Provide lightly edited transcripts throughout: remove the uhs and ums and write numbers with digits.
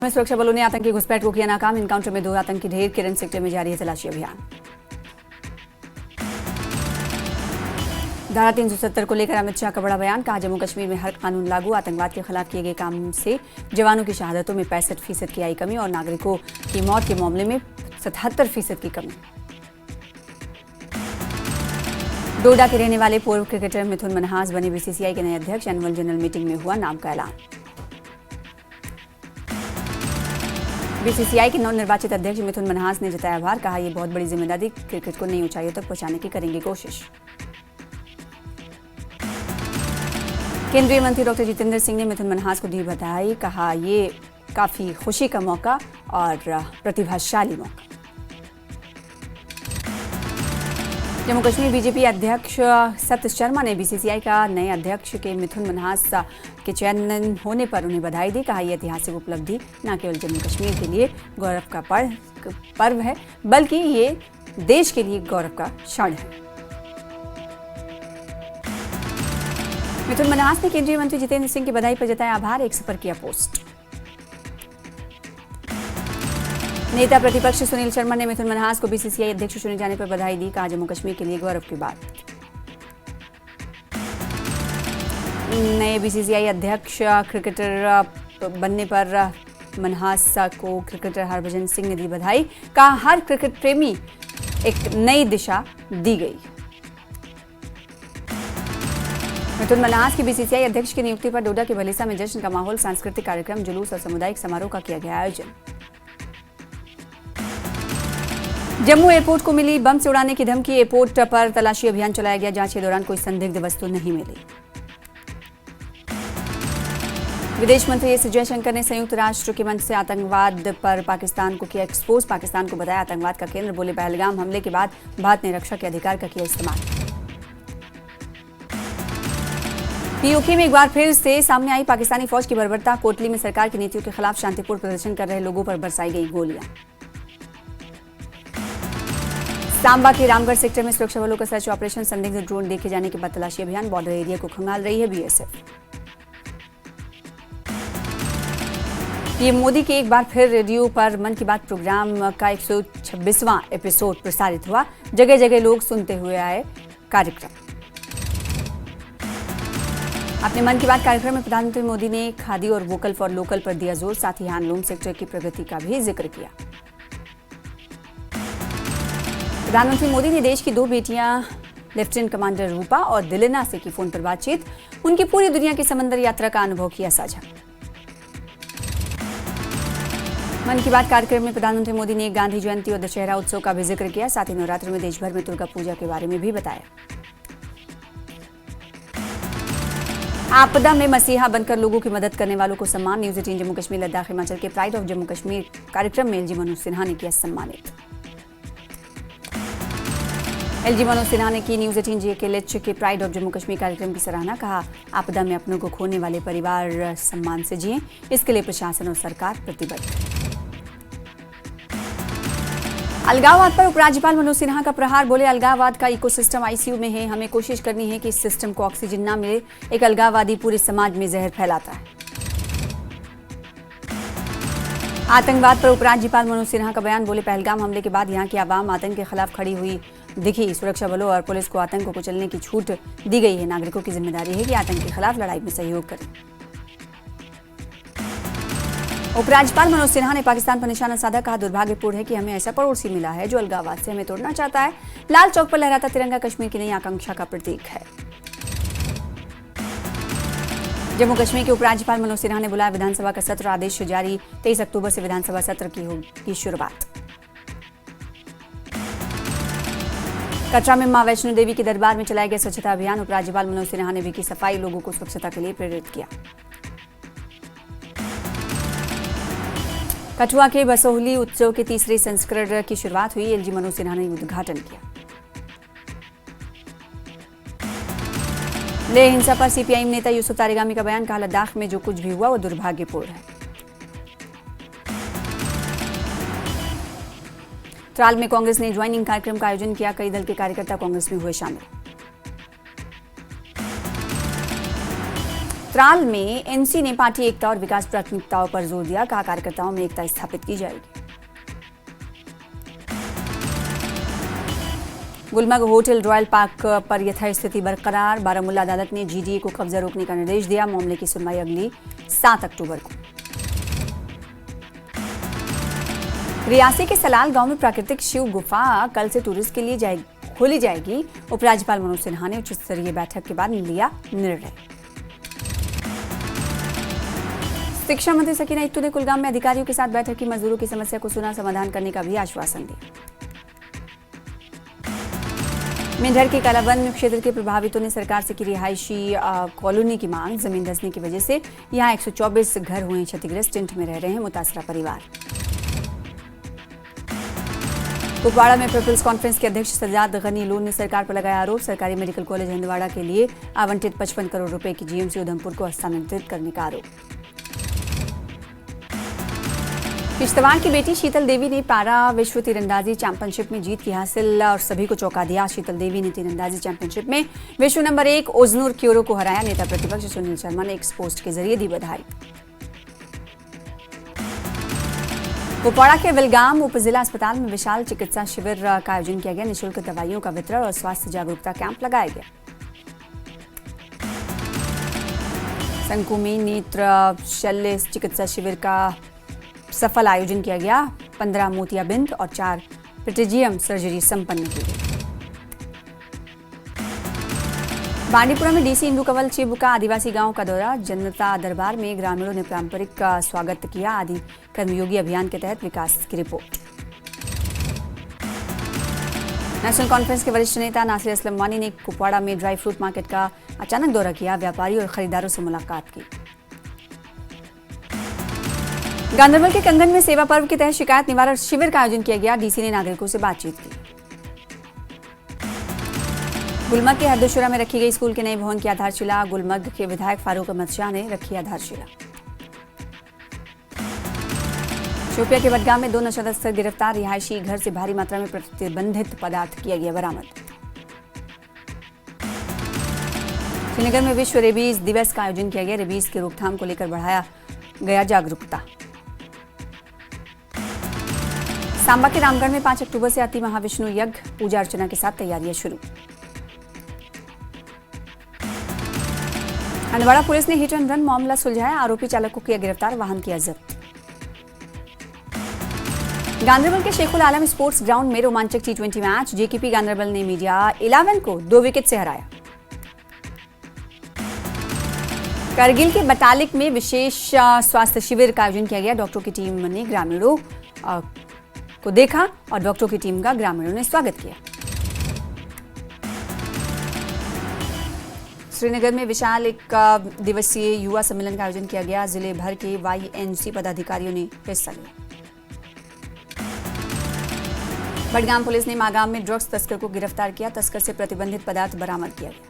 सुरक्षा बलों ने आतंकी घुसपैठ को किया नाकाम। इनकाउंटर में 2 आतंकी ढेर। किरण सेक्टर में जारी है तलाशी अभियान। धारा 370 को लेकर अमित शाह का बड़ा बयान। कहा, जम्मू कश्मीर में हर कानून लागू। आतंकवाद के खिलाफ किए गए काम से जवानों की शहादतों में 65% की आई कमी और नागरिकों की मौत के मामले में 77% की कमी। डोडा के रहने वाले पूर्व क्रिकेटर मिथुन मनहास बने बीसीसीआई के नए अध्यक्ष। एनुअल जनरल मीटिंग में हुआ नाम का ऐलान। बीसीसीआई के नवनिर्वाचित अध्यक्ष मिथुन मनहास ने जताया आभार। कहा, यह बहुत बड़ी जिम्मेदारी, क्रिकेट को नई ऊंचाइयों तक पहुंचाने की करेंगे कोशिश। केंद्रीय मंत्री डॉक्टर जितेंद्र सिंह ने मिथुन मनहास को दी बधाई। कहा, ये काफी खुशी का मौका और प्रतिभाशाली मौका। जम्मू कश्मीर बीजेपी अध्यक्ष सतीश शर्मा ने बीसीसीआई का नए अध्यक्ष के मिथुन मनहास के चयन होने पर उन्हें बधाई दी। कहा, यह ऐतिहासिक उपलब्धि न केवल जम्मू कश्मीर के लिए गौरव का पर्व है, बल्कि ये देश के लिए गौरव का क्षण है। मिथुन मनहास ने केंद्रीय मंत्री जितेंद्र सिंह की बधाई पर जताया आभार। 100 पर किया पोस्ट। नेता प्रतिपक्ष सुनील शर्मा ने मिथुन मनहास को बीसीसीआई अध्यक्ष चुने जाने पर बधाई दी। कहा, जम्मू कश्मीर के लिए गौरव की बात। नए बीसीसीआई अध्यक्ष क्रिकेटर बनने पर मनहास को क्रिकेटर हरभजन सिंह ने दी बधाई। कहा, हर क्रिकेट प्रेमी एक नई दिशा दी गई। मिथुन मनहास की बीसीसीआई अध्यक्ष की नियुक्ति पर डोडा के भलीसा में जश्न का माहौल। सांस्कृतिक कार्यक्रम, जुलूस और सामुदायिक समारोह का किया गया आयोजन। जम्मू एयरपोर्ट को मिली बम से उड़ाने की धमकी। एयरपोर्ट पर तलाशी अभियान चलाया गया। जांच के दौरान कोई संदिग्ध वस्तु नहीं मिली। विदेश मंत्री एस जयशंकर ने संयुक्त राष्ट्र के मंच से आतंकवाद पर पाकिस्तान को किया एक्सपोज। पाकिस्तान को बताया आतंकवाद का केंद्र। बोले, पहलगाम हमले के बाद भारत ने रक्षा के अधिकार का किया इस्तेमाल। पीओके में एक बार फिर से सामने आई पाकिस्तानी फौज की बर्बरता। कोटली में सरकार की नीतियों के खिलाफ शांतिपूर्ण प्रदर्शन कर रहे लोगों पर बरसाई गई गोलियां। सांबा के रामगढ़ सेक्टर में सुरक्षा बलों का सर्च ऑपरेशन। संदिग्ध ड्रोन देखे जाने के बाद तलाशी अभियान। बॉर्डर एरिया को खंगाल रही है बीएसएफ। पीएम मोदी के एक बार फिर रेडियो पर मन की बात प्रोग्राम का 126वां एपिसोड प्रसारित हुआ। जगह जगह लोग सुनते हुए आए कार्यक्रम। अपने मन की बात कार्यक्रम में प्रधानमंत्री मोदी ने खादी और वोकल फॉर लोकल पर दिया जोर। साथ ही हैंडलूम सेक्टर की प्रगति का भी जिक्र किया। प्रधानमंत्री मोदी ने देश की 2 बेटियां लेफ्टिनेंट कमांडर रूपा और दिलेना से की फोन पर बातचीत। उनकी पूरी दुनिया की समंदर यात्रा का अनुभव किया साझा। मन की बात कार्यक्रम में प्रधानमंत्री मोदी ने गांधी जयंती और दशहरा उत्सव का भी जिक्र किया। साथ ही नवरात्र में देश भर में दुर्गा पूजा के बारे में भी बताया। आपदा में मसीहा बनकर लोगों की मदद करने वालों को सम्मान। न्यूज 18 जम्मू कश्मीर लद्दाख हिमाचल के प्राइड ऑफ जम्मू कश्मीर कार्यक्रम में एलजी मनोज सिन्हा ने किया सम्मानित। एलजी मनोज सिन्हा ने की न्यूज 18 जेकेएलएच के प्राइड ऑफ जम्मू कश्मीर कार्यक्रम की सराहना। कहा, आपदा में अपनों को खोने वाले परिवार सम्मान से जिए, इसके लिए प्रशासन और सरकार प्रतिबद्ध। अलगाववाद पर उपराज्यपाल मनोज सिन्हा का प्रहार। बोले, अलगाववाद का इकोसिस्टम आईसीयू में है। हमें कोशिश करनी है कि इस सिस्टम को ऑक्सीजन ना मिले। एक अलगाववादी पूरे समाज में जहर फैलाता है। आतंकवाद पर उपराज्यपाल मनोज सिन्हा का बयान। बोले, पहलगाम हमले के बाद यहां की आवाम आतंक के खिलाफ खड़ी हुई दिखी। सुरक्षा बलों और पुलिस को आतंक को कुचलने की छूट दी गई है। नागरिकों की जिम्मेदारी है कि आतंक के खिलाफ लड़ाई में सहयोग करें। उपराज्यपाल मनोज सिन्हा ने पाकिस्तान पर निशाना साधा। कहा, दुर्भाग्यपूर्ण है कि हमें ऐसा पड़ोसी मिला है जो अलगाववाद से हमें तोड़ना चाहता है। लाल चौक पर लहराता तिरंगा कश्मीर की नई आकांक्षा का प्रतीक है। जम्मू कश्मीर के उपराज्यपाल मनोज सिन्हा ने बुलाया विधानसभा का सत्र। आदेश जारी। 23 अक्टूबर से विधानसभा सत्र की होगी शुरुआत। कटरा में मां वैष्णो देवी के दरबार में चलाया गया स्वच्छता अभियान। उपराज्यपाल मनोज सिन्हा ने भी की सफाई। लोगों को स्वच्छता के लिए प्रेरित किया। कठुआ के बसोहली उत्सव के 3रे संस्करण की शुरुआत हुई। एलजी मनोज सिन्हा ने उद्घाटन किया। लेह हिंसा पर सीपीआईएम नेता यूसुफ तारिगामी का बयान। कहा, लद्दाख में जो कुछ भी हुआ वो दुर्भाग्यपूर्ण है। त्राल में कांग्रेस ने ज्वाइनिंग कार्यक्रम का आयोजन किया। कई दल के कार्यकर्ता कांग्रेस में हुए शामिल। त्राल में एनसी ने पार्टी एकता और विकास प्राथमिकताओं पर जोर दिया। कहा कार्यकर्ताओं में एकता स्थापित की जाएगी। गुलमर्ग होटल रॉयल पार्क पर यथास्थिति बरकरार। बारामूला अदालत ने जीडीए को कब्जा रोकने का निर्देश दिया। मामले की सुनवाई अगली 7 अक्टूबर को। रियासी के सलाल गांव में प्राकृतिक शिव गुफा कल से टूरिस्ट के लिए खोली जाएगी। उपराज्यपाल मनोज सिन्हा ने उच्च स्तरीय बैठक के बाद लिया निर्णय। शिक्षा मंत्री सकीना इत्तू ने कुलगाम में अधिकारियों के साथ बैठक की। मजदूरों की समस्या को सुना, समाधान करने का भी आश्वासन दिया। मेंढर के कालाबन क्षेत्र के प्रभावितों ने सरकार से की रिहायशी कॉलोनी की मांग। जमीन धंसने की वजह से यहां 124 घर हुए क्षतिग्रस्त। टेंट में रह रहे हैं मुतासरा परिवार। कुपवाड़ा में पीपल्स कॉन्फ्रेंस के अध्यक्ष सज्जाद गनी लोन ने सरकार पर लगाया आरोप। सरकारी मेडिकल कॉलेज हंदवाड़ा के लिए आवंटित 55 करोड़ रुपए की जीएमसी उधमपुर को हस्तांतरित करने का आरोप। किश्तवाड़ की बेटी शीतल देवी ने पारा विश्व तीरंदाजी चैंपियनशिप में जीत की हासिल और सभी को चौंका दिया। शीतल देवी ने तीरंदाजी चैंपियनशिप में विश्व नंबर 1 ओजनूर क्योरो को हराया। नेता प्रतिपक्ष सुनील शर्मा ने एक पोस्ट के जरिए दी बधाई। कुपवाड़ा के विलगाम उप जिला अस्पताल में विशाल चिकित्सा शिविर का आयोजन किया गया। निःशुल्क दवाइयों का वितरण और स्वास्थ्य जागरूकता कैंप लगाया गया। संकू में नेत्र शल्य चिकित्सा शिविर का सफल आयोजन किया गया। 15 मोतियाबिंद और 4 पेट्रिजियम सर्जरी संपन्न की गई। बांडीपुरा में डीसी इंदू कंवल चिब का आदिवासी गांव का दौरा। जनता दरबार में ग्रामीणों ने पारंपरिक स्वागत किया। आदि कर्मयोगी अभियान के तहत विकास की रिपोर्ट। नेशनल कॉन्फ्रेंस के वरिष्ठ नेता नासिर असलम वानी ने कुपवाड़ा में ड्राई फ्रूट मार्केट का अचानक दौरा किया। व्यापारी और खरीदारों से मुलाकात की। गांधरबल के कंगन में सेवा पर्व के तहत शिकायत निवारण शिविर का आयोजन किया गया। डीसी ने नागरिकों से बातचीत की। गुलमर्ग के हरदोशुरा में रखी गई स्कूल के नए भवन की आधारशिला। गुलमर्ग के विधायक फारूक अहमद शाह ने रखी आधारशिला। शोपिया के बडगाम में 2 नशा तस्कर गिरफ्तार। रिहायशी घर से भारी मात्रा में प्रतिबंधित पदार्थ किया गया बरामद। श्रीनगर में विश्व रेबीज दिवस का आयोजन किया गया। रेबीज की रोकथाम को लेकर बढ़ाया गया जागरूकता। सांबा के रामगढ़ में 5 अक्टूबर से अति महाविष्णु यज्ञ पूजा अर्चना के साथ तैयारियां शुरू। हंदवाड़ा पुलिस ने हिट एंड रन मामला सुलझाया। आरोपी चालक को किया गिरफ्तार। वाहन किया जब्त। गांधरबल के शेखुल आलम स्पोर्ट्स ग्राउंड में रोमांचक T20 मैच। जेकेपी गांधरबल ने मीडिया 11 को 2 विकेट से हराया। करगिल के बतालिक में विशेष स्वास्थ्य शिविर का आयोजन किया गया। डॉक्टरों की टीम ने ग्रामीणों को देखा और डॉक्टरों की टीम का ग्रामीणों ने स्वागत किया। श्रीनगर में विशाल 1 दिवसीय युवा सम्मेलन का आयोजन किया गया। जिले भर के YNC पदाधिकारियों ने हिस्सा लिया। बडगाम पुलिस ने मागाम में ड्रग्स तस्कर को गिरफ्तार किया। तस्कर से प्रतिबंधित पदार्थ बरामद किया गया।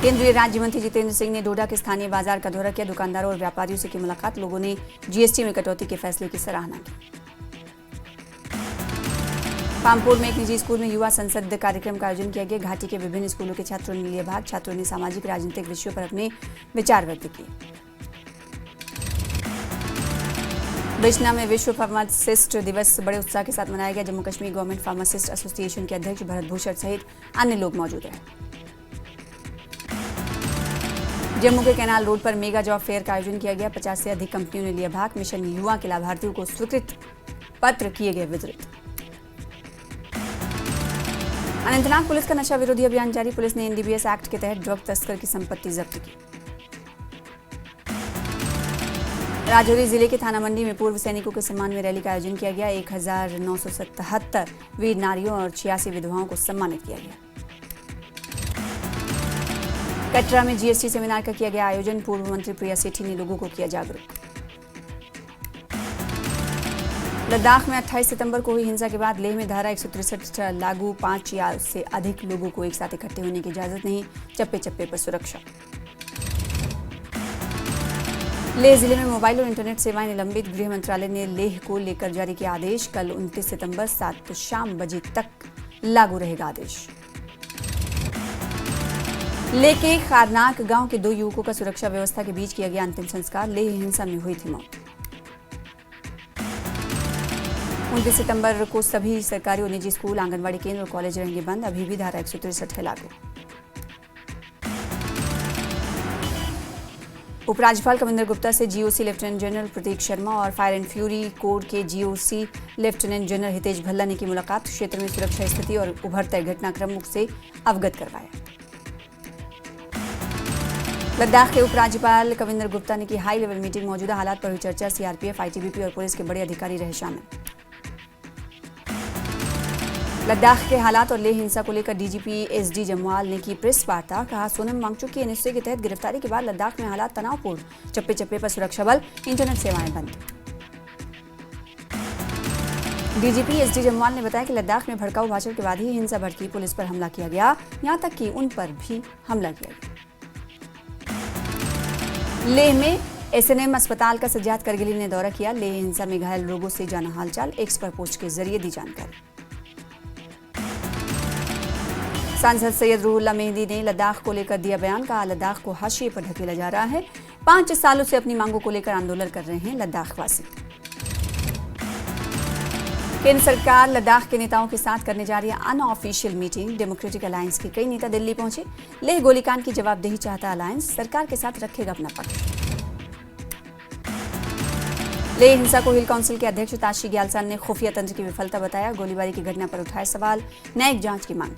केंद्रीय राज्य मंत्री जितेंद्र सिंह ने डोडा के स्थानीय बाजार का दौरा किया। दुकानदारों और व्यापारियों से की मुलाकात। लोगों ने जीएसटी में कटौती के फैसले की सराहना की। पामपुर में एक निजी स्कूल में युवा संसद कार्यक्रम का आयोजन किया गया। घाटी के विभिन्न स्कूलों के छात्रों ने लिया भाग। छात्रों ने सामाजिक राजनीतिक विषयों पर अपने विचार व्यक्त किए। बिश्ना में विश्व फार्मासिस्ट दिवस बड़े उत्साह के साथ मनाया गया। Jammu Kashmir government pharmacist association के अध्यक्ष भरत भूषण सहित अन्य लोग मौजूद रहे। जम्मू के कैनाल रोड पर मेगा जॉब फेयर का आयोजन किया गया। 50 से अधिक कंपनियों ने लिया भाग। मिशन युवा के लाभार्थियों को स्वीकृत पत्र किए गए वितरित। अनंतनाग पुलिस का नशा विरोधी अभियान जारी। पुलिस ने NDPS एक्ट के तहत ड्रग तस्कर की संपत्ति जब्त की। राजौरी जिले के थाना मंडी में पूर्व सैनिकों के सम्मान में रैली का आयोजन किया गया। 1977 वीर नारियों और 86 विधवाओं को सम्मानित किया गया। कटरा में GST सेमिनार का किया गया आयोजन। पूर्व मंत्री प्रिया सेठी ने लोगों को किया जागरूक। लद्दाख में 28 सितंबर को हुई हिंसा के बाद लेह में धारा 163 लागू। 5 या से अधिक लोगों को एक साथ इकट्ठे होने की इजाजत नहीं। चप्पे चप्पे पर सुरक्षा। लेह जिले में मोबाइल और इंटरनेट सेवाएं निलंबित। गृह मंत्रालय ने लेह को लेकर जारी किया आदेश। कल 29 सितंबर 7 शाम बजे तक लागू रहेगा आदेश। लेके खारनाक गांव के 2 युवकों का सुरक्षा व्यवस्था के बीच किया गया अंतिम संस्कार। लेह हिंसा में हुई थी मौत। 29 सितंबर को सभी सरकारी और निजी स्कूल, आंगनबाड़ी केंद्र और कॉलेज रहेंगे बंद। अभी भी धारा 163 है लागू। उपराज्यपाल कविंदर गुप्ता से जीओसी लेफ्टिनेंट जनरल प्रतीक शर्मा और फायर एंड फ्यूरी कोर के GOC lieutenant general Hitesh Bhalla ने की मुलाकात। क्षेत्र में सुरक्षा स्थिति और उभरते घटनाक्रमों से अवगत करवाया। लद्दाख के उपराज्यपाल कविंदर गुप्ता ने की हाई लेवल मीटिंग। मौजूदा हालात पर हुई चर्चा। सीआरपीएफ, आईटीबीपी और पुलिस के बड़े अधिकारी रहे शामिल। लद्दाख के हालात और लेह हिंसा को लेकर डीजीपी एसडी जम्वाल ने की प्रेस वार्ता। कहा, सोनम वांगचुक की एनएसए के तहत गिरफ्तारी के बाद लद्दाख में हालात तनावपूर्ण। चप्पे चप्पे पर सुरक्षा बल, इंटरनेट सेवाएं बंद। डीजीपी एसडी जम्वाल ने बताया कि लद्दाख में भड़काऊ भाषण के बाद ही हिंसा भड़की। पुलिस पर हमला किया गया, यहां तक कि उन पर भी हमला किया गया। लेह में एसएनएम अस्पताल का सज्जाद करगिली ने दौरा किया। लेह हिंसा में घायल लोगों से जाना हालचाल। एक्स पर पोस्ट के जरिए दी जानकारी। सांसद सैयद रूहुल्लाह मेहंदी ने लद्दाख को लेकर दिया बयान। कहा, लद्दाख को हाशिए पर ढकेला जा रहा है। 5 सालों से अपनी मांगों को लेकर आंदोलन कर रहे हैं लद्दाखवासी। केंद्र सरकार लद्दाख के नेताओं के साथ करने जा रही है अनऑफिशियल मीटिंग। डेमोक्रेटिक अलायंस के कई नेता दिल्ली पहुंचे। लेह गोलीकांड की जवाबदेही चाहता अलायंस, सरकार के साथ रखेगा अपना पक्ष। लेह हिंसा को हिल काउंसिल के अध्यक्ष ताशी ग्यालसान ने खुफिया तंत्र की विफलता बताया। गोलीबारी की घटना पर उठाए सवाल, न्यायिक जांच की मांग।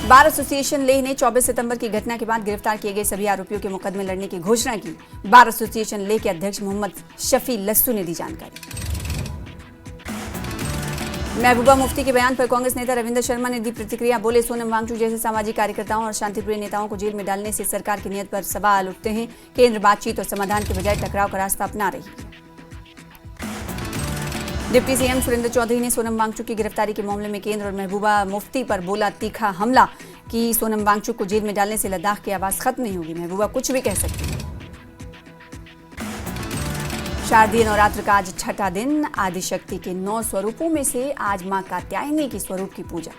बार एसोसिएशन लेह ने 24 सितंबर की घटना के बाद गिरफ्तार किए गए सभी आरोपियों के मुकदमे लड़ने की घोषणा की। बार एसोसिएशन लेह के अध्यक्ष मोहम्मद शफी लस्सू ने दी जानकारी। महबूबा मुफ्ती के बयान पर कांग्रेस नेता रविंद्र शर्मा ने दी प्रतिक्रिया। बोले, सोनम वांगचुक जैसे सामाजिक कार्यकर्ताओं और शांतिप्रिय नेताओं को जेल में डालने से सरकार की नीयत पर सवाल उठते हैं। केंद्र बातचीत और समाधान के बजाय टकराव का रास्ता अपना रही है। डिप्टी सीएम सुरेंद्र चौधरी ने सोनम वांगचुक की गिरफ्तारी के मामले में केंद्र और महबूबा मुफ्ती पर बोला तीखा हमला कि सोनम वांगचुक को जेल में डालने से लद्दाख की आवाज खत्म नहीं होगी। महबूबा कुछ भी कह सकती है। शारदीय नवरात्र का आज छठा दिन। आदिशक्ति के 9 स्वरूपों में से आज मां कात्यायनी की स्वरूप की पूजा।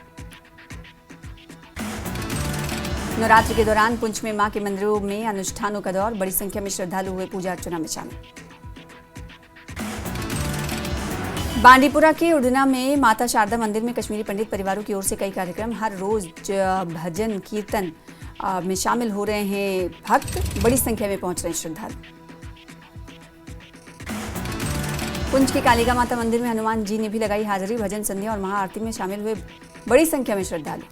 नवरात्र के दौरान पुंछ में मां के मंदिरों में अनुष्ठानों का दौर। बड़ी संख्या में श्रद्धालु हुए पूजा अर्चना में शामिल। बांडीपुरा के उड़ना में माता शारदा मंदिर में कश्मीरी पंडित परिवारों की ओर से कई कार्यक्रम। हर रोज भजन कीर्तन में शामिल हो रहे हैं भक्त। बड़ी संख्या में पहुंच रहे हैं श्रद्धालु। पुंछ के कालिका माता मंदिर में हनुमान जी ने भी लगाई हाजिरी। भजन संध्या और महाआरती में शामिल हुए बड़ी संख्या में श्रद्धालु।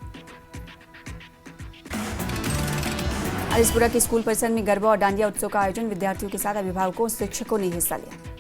अलीसपुरा के स्कूल परिसर में गरबा और डांडिया उत्सव का आयोजन। विद्यार्थियों के साथ अभिभावकों और शिक्षकों ने हिस्सा लिया।